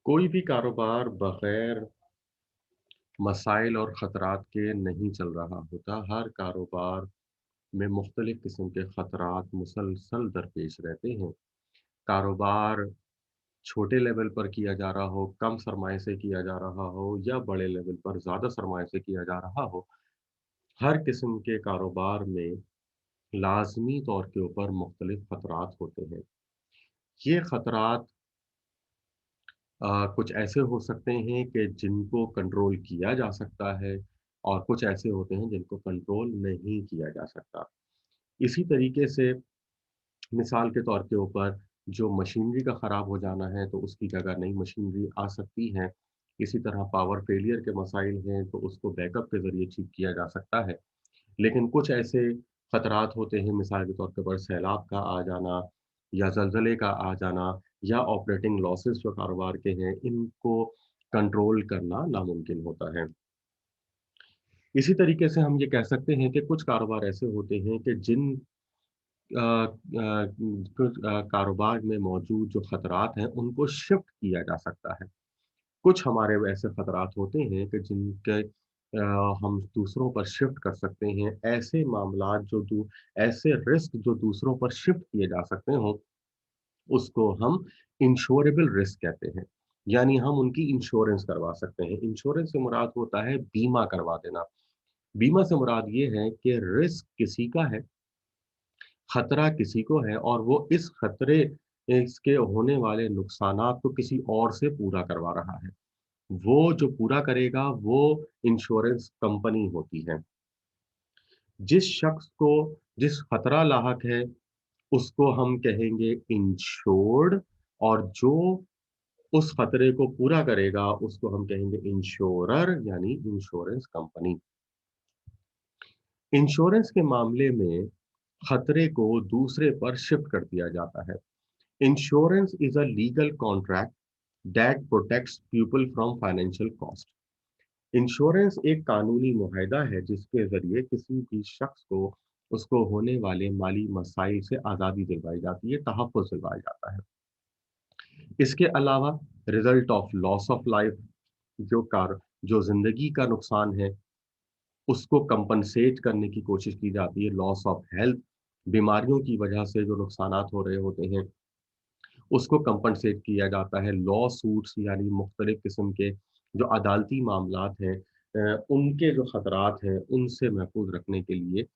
कोई भी कारोबार बगैर मसाइल और ख़तरात के नहीं चल रहा होता। हर कारोबार में मुख्तलिफ़ किस्म के ख़तरात मुसलसल दरपेश रहते हैं। कारोबार छोटे लेवल पर किया जा रहा हो, कम सरमाए से किया जा रहा हो या बड़े लेवल पर ज़्यादा सरमाए से किया जा रहा हो, हर किस्म के कारोबार में लाज़मी तौर के ऊपर मुख्तलिफ़ ख़तरात होते हैं। ये ख़तरात कुछ ऐसे हो सकते हैं कि जिनको कंट्रोल किया जा सकता है और कुछ ऐसे होते हैं जिनको कंट्रोल नहीं किया जा सकता। इसी तरीके से मिसाल के तौर के ऊपर जो मशीनरी का ख़राब हो जाना है तो उसकी जगह नई मशीनरी आ सकती है। इसी तरह पावर फेलियर के मसाइल हैं तो उसको बैकअप के ज़रिए ठीक किया जा सकता है। लेकिन कुछ ऐसे खतरात होते हैं मिसाल के तौर के ऊपर सैलाब का आ जाना या ज़लज़ले का आ जाना या ऑपरेटिंग लॉसेस जो कारोबार के हैं, इनको कंट्रोल करना नामुमकिन होता है। इसी तरीके से हम ये कह सकते हैं कि कुछ कारोबार ऐसे होते हैं कि जिन कुछ कारोबार में मौजूद जो खतरात हैं, उनको शिफ्ट किया जा सकता है। कुछ हमारे ऐसे खतरात होते हैं कि जिनके हम दूसरों पर शिफ्ट कर सकते हैं। ऐसे मामलात जो दू ऐसे रिस्क जो दूसरों पर शिफ्ट किए जा सकते हों, उसको हम इंश्योरेबल रिस्क कहते हैं। यानी हम उनकी इंश्योरेंस करवा सकते हैं। इंश्योरेंस से मुराद होता है बीमा करवा देना। बीमा से मुराद ये है कि रिस्क किसी का है, खतरा किसी को है और वो इस खतरे इसके होने वाले नुकसानात को किसी और से पूरा करवा रहा है। वो जो पूरा करेगा वो इंश्योरेंस कंपनी होती है। जिस शख्स को जिस खतरा लाहक है उसको हम कहेंगे इंश्योर्ड और जो उस खतरे को पूरा करेगा उसको हम कहेंगे इंश्योरर यानी इंश्योरेंस कंपनी। इंश्योरेंस के मामले में खतरे को दूसरे पर शिफ्ट कर दिया जाता है। Insurance is a legal contract that protects people from financial cost. Insurance एक कानूनी मुआहदा है जिसके ज़रिए किसी भी शख्स को उसको होने वाले माली मसाइल से आज़ादी दिलवाई जाती है, तहफ़्फ़ुज़ दिलवाया जाता है। इसके अलावा result of loss of life जो ज़िंदगी का नुकसान है, उसको कंपनसेट करने की कोशिश की जाती है। लॉस ऑफ हेल्थ, बीमारियों की वजह से जो नुकसानात हो रहे होते हैं, उसको कंपनसेट किया जाता है। लॉ सूट्स यानी मुख्तलिफ़ किस्म के जो अदालती मामलात हैं उनके जो खतरात हैं, उनसे महफूज़ रखने के लिए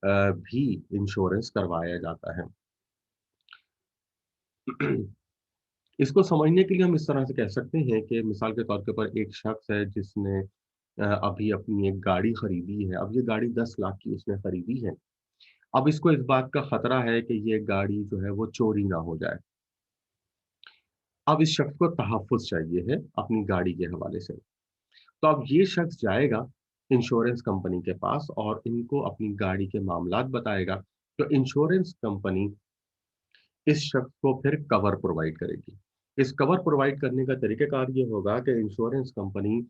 भी इंश्योरेंस करवाया जाता है। इसको समझने के लिए हम इस तरह से कह सकते हैं कि मिसाल के तौर के ऊपर एक शख्स है जिसने अभी अपनी एक गाड़ी खरीदी है। अब ये गाड़ी 10 लाख की उसने खरीदी है। अब इसको इस बात का खतरा है कि ये गाड़ी जो है वो चोरी ना हो जाए। अब इस शख्स को तहफ़्फ़ुज़ चाहिए है अपनी गाड़ी के हवाले से। तो अब ये शख्स जाएगा इंश्योरेंस कंपनी के पास और इनको अपनी गाड़ी के मामलात बताएगा। तो इंश्योरेंस कंपनी इस शख्स को फिर कवर प्रोवाइड करेगी। इस कवर प्रोवाइड करने का तरीक़ाकार ये होगा कि इंश्योरेंस कंपनी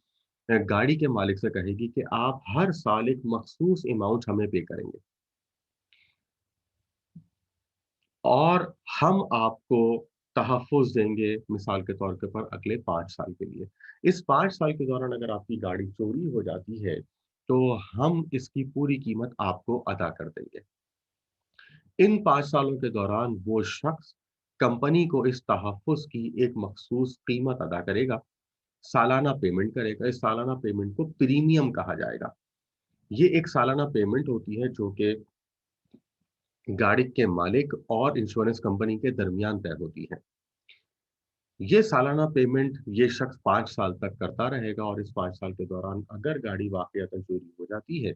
गाड़ी के मालिक से कहेगी कि आप हर साल एक मख़सूस अमाउंट हमें पे करेंगे और हम आपको तहफ़्फ़ुज़ देंगे मिसाल के तौर के ऊपर अगले 5 साल के लिए। इस 5 साल के दौरान अगर आपकी गाड़ी चोरी हो जाती है, तो हम इसकी पूरी कीमत आपको अदा कर देंगे। इन 5 सालों के दौरान वो शख्स कंपनी को इस तहफ़्फ़ुज़ की एक मख़सूस कीमत अदा करेगा, सालाना पेमेंट करेगा। इस सालाना पेमेंट को प्रीमियम कहा जाएगा। ये एक सालाना पेमेंट होती है जो कि गाड़ी के मालिक और इंश्योरेंस कंपनी के दरमियान तय होती है। ये सालाना पेमेंट ये शख्स 5 साल तक करता रहेगा और इस 5 साल के दौरान अगर गाड़ी वाक़ईतन चोरी हो जाती है,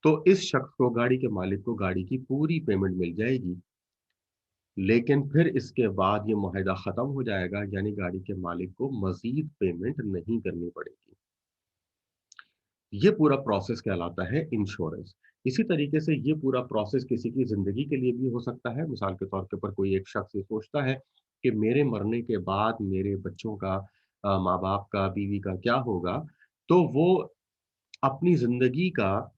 तो इस शख्स को गाड़ी के मालिक को गाड़ी की पूरी पेमेंट मिल जाएगी। लेकिन फिर इसके बाद ये मुआहदा ख़त्म हो जाएगा यानी गाड़ी के मालिक को मज़ीद पेमेंट नहीं करनी पड़ेगी। ये पूरा प्रोसेस कहलाता है इंश्योरेंस। इसी तरीके से ये पूरा प्रोसेस किसी की ज़िंदगी के लिए भी हो सकता है। मिसाल के तौर के ऊपर कोई एक शख्स ये सोचता है कि मेरे मरने के बाद मेरे बच्चों का माँ-बाप का, बीवी का क्या होगा? तो वो अपनी ज़िंदगी का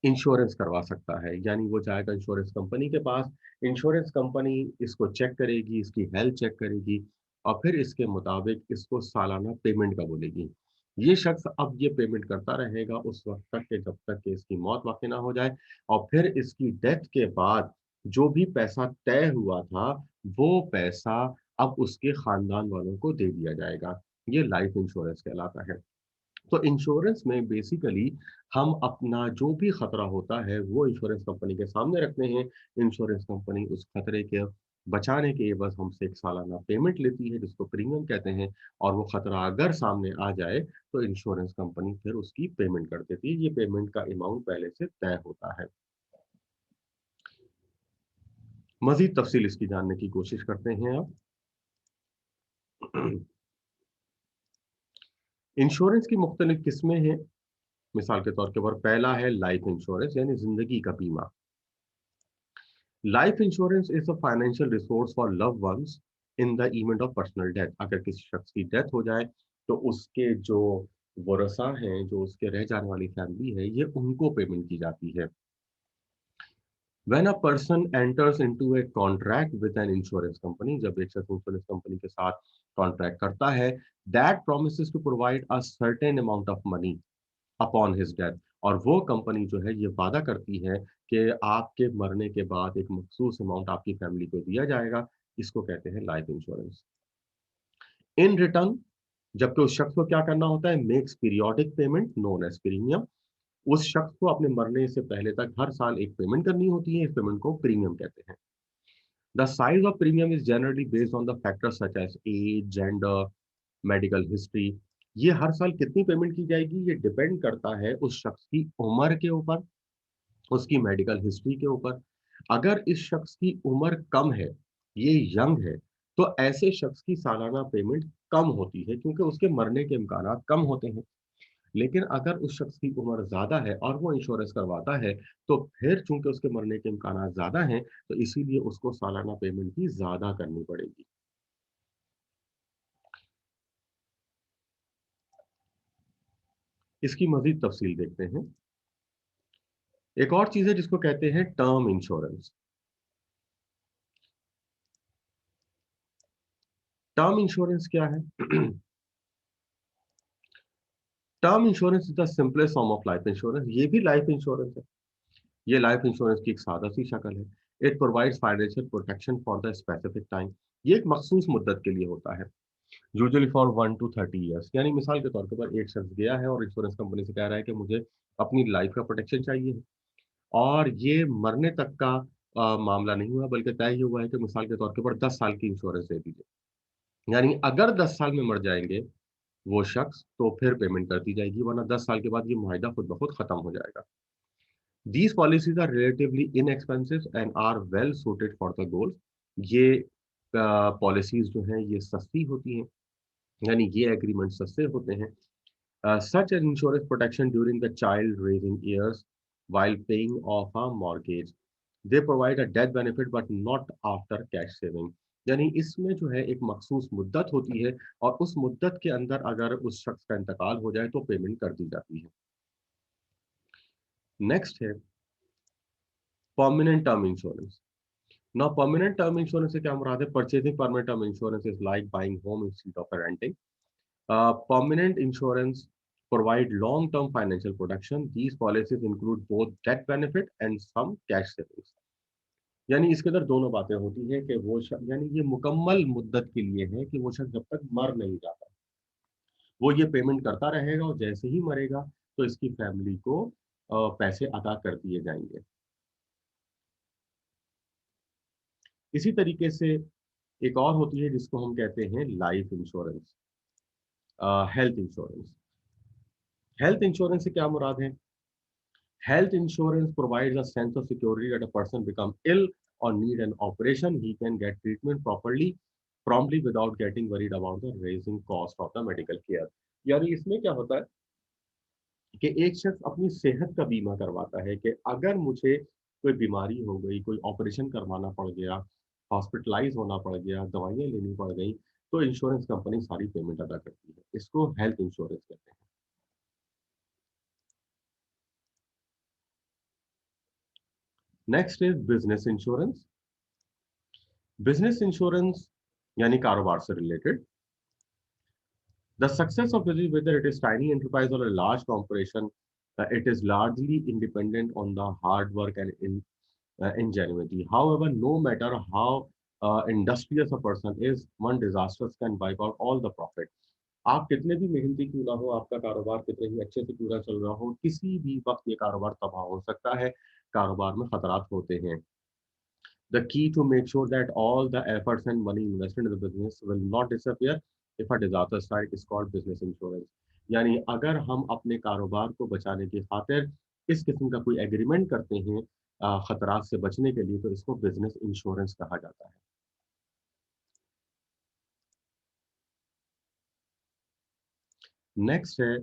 इंश्योरेंस करवा सकता है। यानी वो जाएगा इंश्योरेंस कंपनी के पास, इंश्योरेंस कंपनी इसको चेक करेगी, इसकी हेल्थ चेक करेगी और फिर इसके मुताबिक इसको सालाना पेमेंट का बोलेगी। ये शख्स अब ये पेमेंट करता रहेगा उस वक़्त तक कि जब तक कि इसकी मौत वाक़ई ना हो जाए, और फिर इसकी डेथ के बाद जो भी पैसा तय हुआ था, वो पैसा अब उसके ख़ानदान वालों को दे दिया जाएगा। ये लाइफ़ इंश्योरेंस कहलाता है। तो इंश्योरेंस में बेसिकली हम अपना जो भी खतरा होता है वो इंश्योरेंस कंपनी के सामने रखते हैं। इंश्योरेंस कंपनी उस खतरे के बचाने के एवज हमसे एक सालाना पेमेंट लेती है जिसको प्रीमियम कहते हैं, और वो खतरा अगर सामने आ जाए तो इंश्योरेंस कंपनी फिर उसकी पेमेंट कर देती है। ये पेमेंट का अमाउंट पहले से तय होता है। मजीद तफसील इसकी जानने की कोशिश करते हैं आप। इंश्योरेंस की मुख्तलिफ किस्में हैं। मिसाल के तौर के ऊपर पहला है लाइफ इंश्योरेंस यानी जिंदगी का बीमा। Life insurance is a financial resource for love ones in the event of personal death. अगर किसी शख्स की डेथ हो जाए तो उसके जो वरसा हैं, जो उसके रह जाने वाली फैमिली है, ये उनको पेमेंट की जाती है। When a person enters into a contract with an insurance company, जब एक शख्स इंश्योरेंस कंपनी के साथ कॉन्ट्रैक्ट करता है, that promises to provide a certain amount of money upon his death. और वो कंपनी जो है ये वादा करती है कि आपके मरने के बाद एक मखसूस अमाउंट आपकी फैमिली को दिया जाएगा। इसको कहते हैं लाइफ इंश्योरेंस। इन रिटर्न, जबकि उस शख्स को क्या करना होता है, makes periodic payment known as premium. उस शख्स को अपने मरने से पहले तक हर साल एक पेमेंट करनी होती है। इस पेमेंट को प्रीमियम कहते हैं। The size of premium is generally based on the factors such as age, gender, medical history. ये हर साल कितनी पेमेंट की जाएगी ये डिपेंड करता है उस शख्स की उम्र के ऊपर, उसकी मेडिकल हिस्ट्री के ऊपर। अगर इस शख्स की उम्र कम है, ये यंग है, तो ऐसे शख्स की सालाना पेमेंट कम होती है क्योंकि उसके मरने के इम्कानात कम होते हैं। लेकिन अगर उस शख्स की उम्र ज़्यादा है और वो इंश्योरेंस करवाता है, तो फिर चूंकि उसके मरने के इम्कानात ज़्यादा हैं, तो इसीलिए उसको सालाना पेमेंट भी ज़्यादा करनी पड़ेगी। इसकी मज़ीद तफ़सील देखते हैं। एक और चीज़ है जिसको कहते हैं टर्म इंश्योरेंस। टर्म इंश्योरेंस क्या है? Term insurance is the simplest form of life insurance. ये भी लाइफ इंश्योरेंस है। ये लाइफ इंश्योरेंस की एक सादा सी शक्ल है। It provides financial protection for the specific time. ये एक मखसूस मुद्दत के लिए होता है। Usually for 1 to 30 years. यानी मिसाल के तौर के ऊपर एक शख्स गया है और इंश्योरेंस कंपनी से कह रहा है कि मुझे अपनी लाइफ का प्रोटेक्शन चाहिए, और ये मरने तक का मामला नहीं हुआ, बल्कि तय ये हुआ है कि मिसाल के तौर के ऊपर 10 साल की इंश्योरेंस दे दीजिए। यानी अगर 10 साल में मर जाएंगे वो शख्स, तो फिर पेमेंट कर दी जाएगी, वरना 10 साल के बाद ये मुआहिदा खुद ब खुद खत्म हो जाएगा। These policies are relatively inexpensive and are well suited for the goals. ये पॉलिसीज जो हैं ये सस्ती होती हैं, यानी ये एग्रीमेंट सस्ते होते हैं। Such an insurance protection during the child raising years while paying off a mortgage. They provide a death benefit but not after cash saving. यानी इसमें जो है एक मखसूस मुद्दत होती है, और उस मुद्दत के अंदर अगर उस शख्स का इंतकाल हो जाए तो पेमेंट कर दी जाती है। नेक्स्ट है permanent term insurance. Now permanent term insurance से क्या मुराद है? Purchasing permanent term insurance is like buying home instead of renting. Permanent insurance provide long-term financial protection. These policies include both death benefit and some cash savings. यानी इसके अंदर दोनों बातें होती हैं कि वो यानी ये मुकम्मल मुद्दत के लिए है कि वो शख्स जब तक मर नहीं जाता, वो ये पेमेंट करता रहेगा, और जैसे ही मरेगा तो इसकी फैमिली को पैसे अदा कर दिए जाएंगे। इसी तरीके से एक और होती है जिसको हम कहते हैं life insurance, health insurance. Health insurance से क्या मुराद है? Health insurance provides a sense of security that a person become ill or need an operation, he can get treatment promptly without getting worried about the raising cost of the medical care. यानी इसमें क्या होता है कि एक शख्स अपनी सेहत का बीमा करवाता है कि अगर मुझे कोई बीमारी हो गई, कोई ऑपरेशन करवाना पड़ गया, हॉस्पिटलाइज होना पड़ गया, दवाइयाँ लेनी पड़ गई, तो इंश्योरेंस कंपनी सारी पेमेंट अदा करती है। इसको हेल्थ इंश्योरेंस कहते हैं। Next is business insurance. Business insurance यानी कारोबार से related. The success of business, whether it is tiny enterprise or a large corporation, it is largely independent on the hard work and ingenuity. However, no matter how industrious a person is, one disaster can wipe out all the profit. आप कितने भी मेहनती क्यों ना हो, आपका कारोबार कितने ही अच्छे से पूरा चल रहा हो, किसी भी वक्त ये कारोबार तबाह हो सकता है। कारोबार में खतरात होते हैं। The key to make sure that all the efforts and money invested in the business will not disappear if a disaster strike is called business insurance. यानी अगर हम अपने कारोबार को बचाने की खातिर इस किस्म का कोई एग्रीमेंट करते हैं खतरात से बचने के लिए, तो इसको बिजनेस इंश्योरेंस कहा जाता है। नेक्स्ट है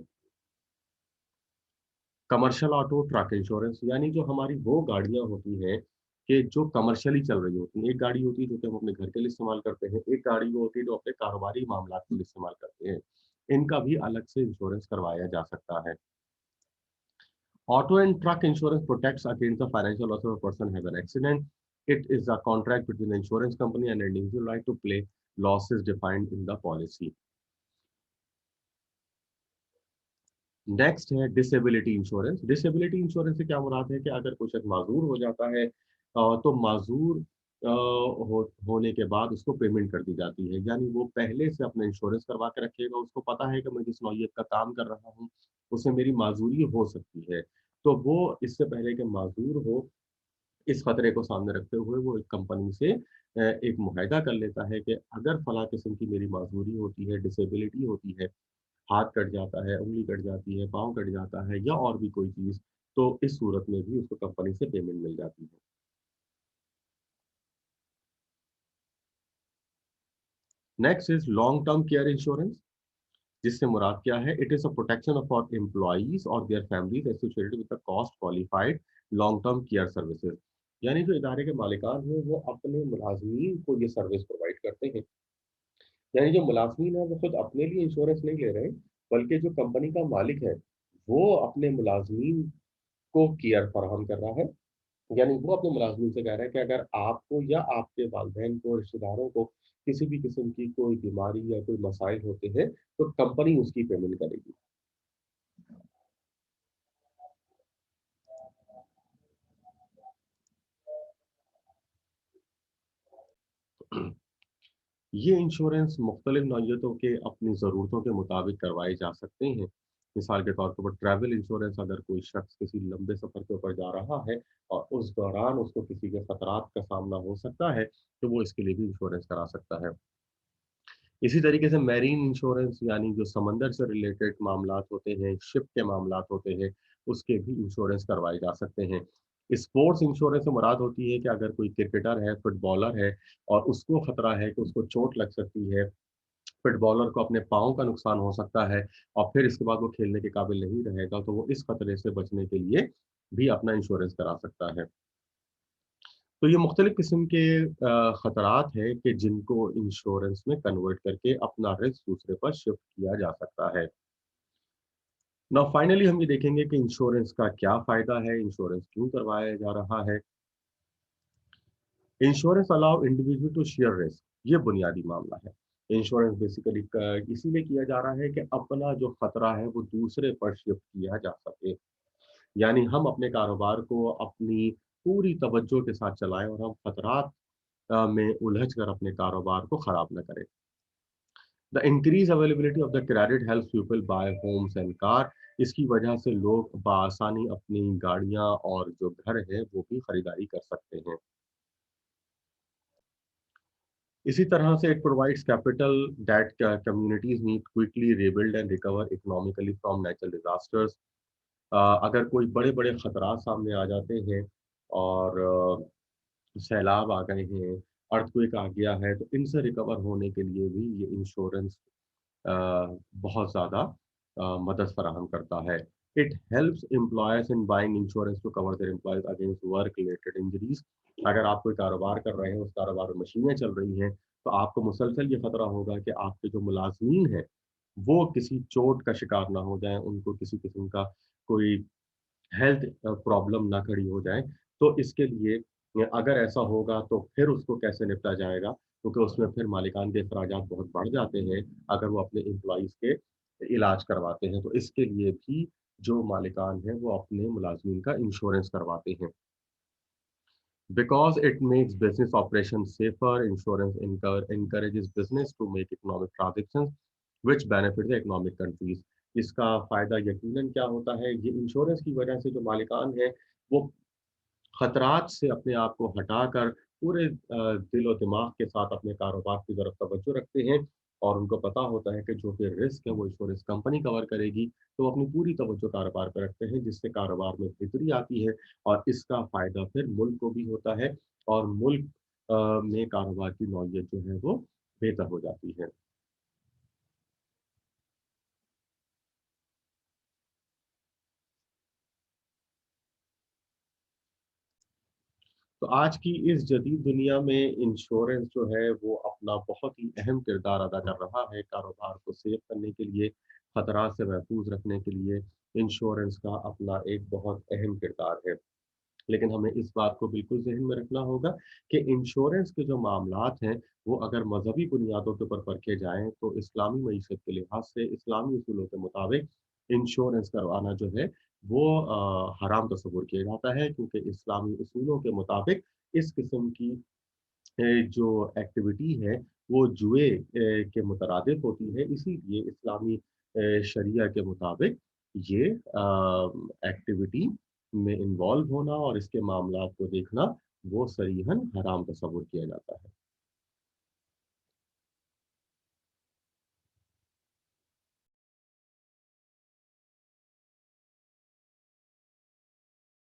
कमर्शियल ऑटो ट्रक इंश्योरेंस, यानी जो हमारी वो गाड़ियां होती हैं कि जो कमर्शियली चल रही होती हैं। एक गाड़ी होती है जो कि हम अपने घर के लिए इस्तेमाल करते हैं, एक गाड़ी वो होती है जो अपने कारोबारी मामला के लिए इस्तेमाल करते हैं। इनका भी अलग से इंश्योरेंस करवाया जा सकता है। Auto and truck insurance protects against the financial loss of a person have an accident. It is a contract between the insurance company and an individual right to pay losses defined in the policy. Next है disability insurance. Disability insurance से क्या मुराद है कि अगर कोई शख्स माजूर हो जाता है तो माजूर होने के बाद उसको पेमेंट कर दी जाती है। यानी वो पहले से अपना इंश्योरेंस करवा के रखेगा, उसको पता है कि मैं जिस नौइयत का काम कर रहा हूँ उससे मेरी माजूरी हो सकती है। तो वो इससे पहले कि माजूर हो, इस खतरे को सामने रखते हुए वो एक कंपनी से एक मुआहदा कर लेता है कि अगर फला किस्म की मेरी माजूरी होती है, डिसेबिलिटी होती है, हाथ कट जाता है, उँगली कट जाती है, पाँव कट जाता है या और भी कोई चीज़, तो इस सूरत में भी उसको कंपनी से पेमेंट मिल जाती है। Next is long term care insurance, जिससे मुराद क्या है? It is a protection for employees और their families associated with the cost qualified long term care services. यानी जो इदारे के मालिकान हैं, वो अपने मुलाज़मीन को ये सर्विस प्रोवाइड करते हैं। यानी जो मुलाज़मीन हैं, वो खुद अपने लिए इंश्योरेंस नहीं ले रहे, बल्कि जो कंपनी का मालिक है, वो अपने मुलाज़मीन को केयर फराहम कर रहा है। यानी वो अपने मुलाज़िम से कह रहा है कि अगर आपको या आपके वालिदैन को, रिश्तेदारों को किसी भी किस्म की कोई बीमारी या कोई मसाइल होते हैं, तो कंपनी उसकी पेमेंट करेगी। ये इंश्योरेंस मुख्तलिफ नौइयतों के अपनी ज़रूरतों के मुताबिक करवाए जा सकते हैं। मिसाल के तौर के ऊपर ट्रैवल इंश्योरेंस, अगर कोई शख्स किसी लंबे सफ़र के ऊपर जा रहा है और उस दौरान उसको किसी के खतरात का सामना हो सकता है, तो वो इसके लिए भी इंश्योरेंस करा सकता है। इसी तरीके से मैरीन इंश्योरेंस, यानी जो समंदर से रिलेटेड मामलात होते हैं, शिप के मामलात होते हैं, उसके भी इंश्योरेंस करवाए जा सकते हैं। स्पोर्ट्स इंश्योरेंस से मुराद होती है कि अगर कोई क्रिकेटर है, फुटबॉलर है और उसको खतरा है कि उसको चोट लग सकती है, फुटबॉलर को अपने पाँव का नुकसान हो सकता है और फिर इसके बाद वो खेलने के काबिल नहीं रहेगा, तो वो इस खतरे से बचने के लिए भी अपना इंश्योरेंस करा सकता है। तो ये मुख्तलिफ़ किस्म के खतरात हैं कि जिनको इंश्योरेंस में कन्वर्ट करके अपना रिस्क दूसरे पर शिफ्ट किया जा सकता है। नाउ फाइनली हम ये देखेंगे कि इंश्योरेंस का क्या फ़ायदा है, इंश्योरेंस क्यों करवाया जा रहा है। Insurance allow individual to share risk, ये बुनियादी मामला है। इंश्योरेंस बेसिकली इसीलिए किया जा रहा है कि अपना जो खतरा है वो दूसरे पर शिफ्ट किया जा सके। यानी हम अपने कारोबार को अपनी पूरी तवज्जो के साथ चलाएँ और हम खतरात में उलझ कर अपने कारोबार को खराब न करें। The increase availability of the credit helps people buy homes and car, इसकी वजह से लोग बआसानी अपनी गाड़ियाँ और जो घर है वो भी खरीदारी कर सकते हैं। इसी तरह से it provides capital that communities need quickly rebuild and recover economically from natural disasters. अगर कोई बड़े-बड़े खतरात सामने आ जाते हैं और सैलाब आ गए हैं, अर्थक्वेक आ गया है, तो इनसे रिकवर होने के लिए भी ये इंश्योरेंस अ, बहुत ज़्यादा मदद फराहम करता है। It helps employers in buying insurance to cover their employees against work related injuries. अगर आप कोई कारोबार कर रहे हैं, उस कारोबार में मशीनें चल रही हैं, तो आपको मुसलसल ये खतरा होगा कि आपके जो मुलाजमीन हैं, वो किसी चोट का शिकार ना हो जाएँ, उनको किसी किस्म का कोई हेल्थ प्रॉब्लम ना खड़ी हो जाए। तो इसके लिए अगर ऐसा होगा तो फिर उसको कैसे निपटा जाएगा, क्योंकि उसमें फिर मालिकान के अखराजात बहुत बढ़ जाते हैं, अगर वो अपने एम्प्लॉइज़ के इलाज करवाते हैं। तो इसके लिए भी जो मालिकान हैं, वो अपने मुलाज़िमीन का इंश्योरेंस करवाते हैं। Because it makes business operations safer, insurance encourages business to make economic transactions which benefit the economic countries. इसका फ़ायदा यकीनन क्या होता है, ये इंश्योरेंस की वजह से जो मालिकान हैं, वो खतरात से अपने आप को हटाकर पूरे दिल और दिमाग के साथ अपने कारोबार की तरफ तवज्जो रखते हैं और उनको पता होता है कि जो भी रिस्क है वो इंश्योरेंस कंपनी कवर करेगी, तो वो अपनी पूरी तवज्जो कारोबार पे रखते हैं जिससे कारोबार में बेहतरी आती है और इसका फ़ायदा फिर मुल्क को भी होता है और मुल्क में कारोबार की नौइयत जो है वो बेहतर हो जाती है। तो आज की इस जदीद दुनिया में इंश्योरेंस जो है वो अपना बहुत ही अहम किरदार अदा कर रहा है कारोबार को सेव करने के लिए, खतरात से महफूज रखने के लिए इंश्योरेंस का अपना एक बहुत अहम किरदार है। लेकिन हमें इस बात को बिल्कुल ज़हन में रखना होगा कि इंश्योरेंस के जो मामलात हैं, वो अगर मज़हबी बुनियादों के ऊपर परखे जाएँ, तो इस्लामी मईशत के लिहाज से, इस्लामी उसूलों के मुताबिक इंश्योरेंस करवाना जो है, वो हराम तस्वुर किया जाता है क्योंकि इस्लामी उसूलों के मुताबिक इस किस्म की जो एक्टिविटी है, वो जुए के मुतरादिफ होती है, इसीलिए इस्लामी शरिया के मुताबिक ये एक्टिविटी में इन्वॉल्व होना और इसके मामलात को देखना, वो सरीहन हराम तस्वुर किया जाता है।